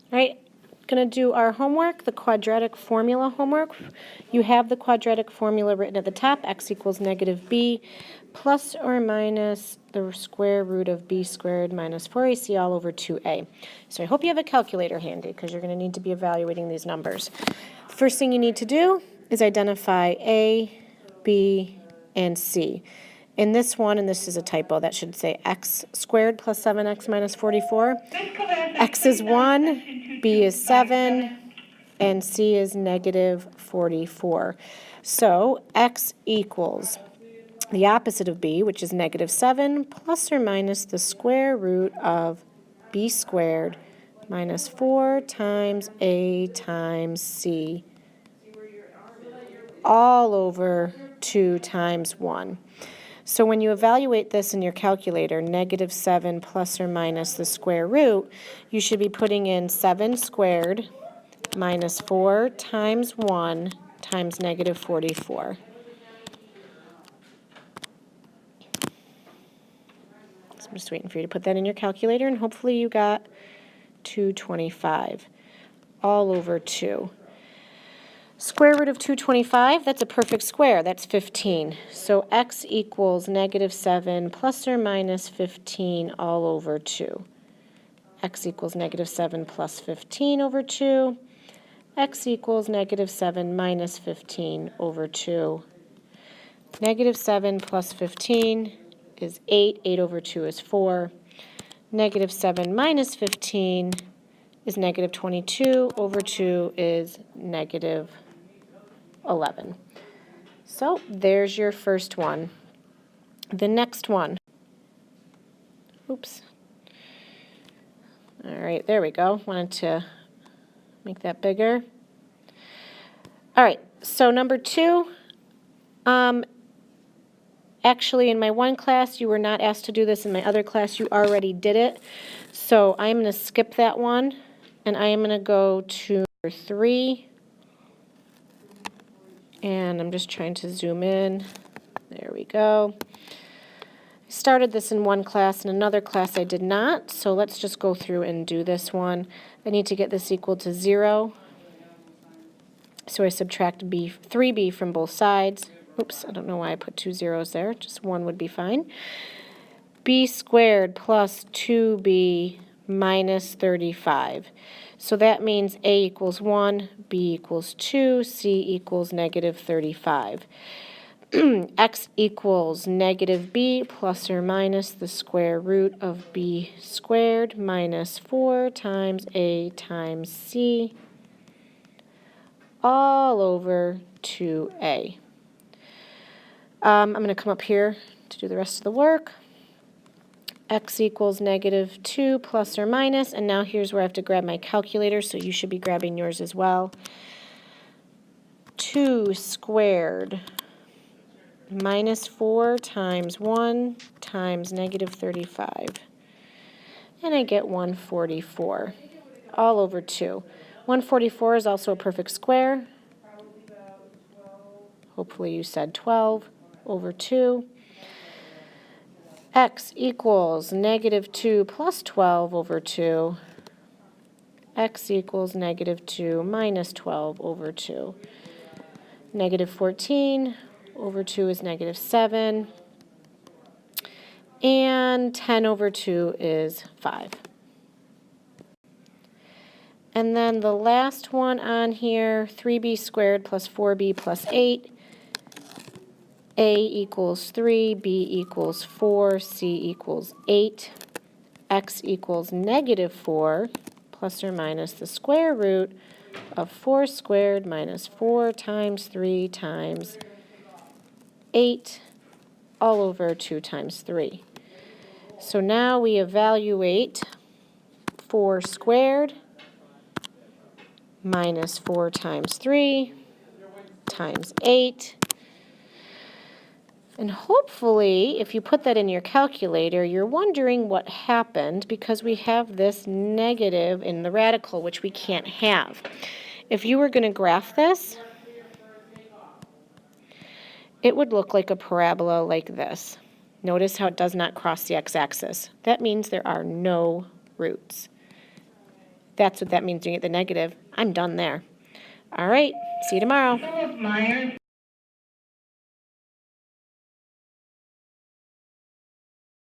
All right, going to do our homework, the quadratic formula homework. You have the quadratic formula written at the top, x equals negative b plus or minus the square root of b squared minus 4ac all over 2a. So I hope you have a calculator handy because you're going to need to be evaluating these numbers. First thing you need to do is identify a, b, and c. In this one, and this is a typo, that should say x squared plus 7x minus 44. X is 1, b is 7, and c is negative 44. So x equals the opposite of b, which is negative 7, plus or minus the square root of b squared minus 4 times a times c, all over 2 times 1. So when you evaluate this in your calculator, negative 7 plus or minus the square root, you should be putting in 7 squared minus 4 times 1 times negative 44. So I'm just waiting for you to put that in your calculator, and hopefully you got 225 all over 2. Square root of 225, that's a perfect square. That's 15. So x equals negative 7 plus or minus 15 all over 2. X equals negative 7 plus 15 over 2. X equals negative 7 minus 15 over 2. Negative 7 plus 15 is 8. 8 over 2 is 4. Negative 7 minus 15 is negative 22. Over 2 is negative 11. So there's your first one. The next one. Oops. All right, there we go. Wanted to make that bigger. All right, so number 2. Actually, in my one class, you were not asked to do this. In my other class, you already did it. So I'm going to skip that one, and I am going to go to number 3. And I'm just trying to zoom in. There we go. I started this in one class. In another class, I did not. So let's just go through and do this one. I need to get this equal to 0. So I subtract 3b from both sides. Oops, I don't know why I put 2 zeros there. Just 1 would be fine. B squared plus 2b minus 35. So that means a equals 1, b equals 2, c equals negative 35. X equals negative b plus or minus the square root of b squared minus 4 times a times c all over 2a. I'm going to come up here to do the rest of the work. X equals negative 2 plus or minus, and now here's where I have to grab my calculator, so you should be grabbing yours as well. 2 squared minus 4 times 1 times negative 35. And I get 144 all over 2. 144 is also a perfect square. Hopefully you said 12 over 2. X equals negative 2 plus 12 over 2. X equals negative 2 minus 12 over 2. Negative 14 over 2 is negative 7. And 10 over 2 is 5. And then the last one on here, 3b squared plus 4b plus 8. A equals 3, B equals 4, C equals 8, X equals negative 4, plus or minus the square root of 4 squared minus 4 times 3 times 8, all over 2 times 3. So now we evaluate 4 squared minus 4 times 3 times 8. And hopefully, if you put that in your calculator, you're wondering what happened because we have this negative in the radical, which we can't have. If you were going to graph this, it would look like a parabola like this. Notice how it does not cross the x-axis. That means there are no roots. That's what that means when you get the negative. I'm done there. All right, see you tomorrow.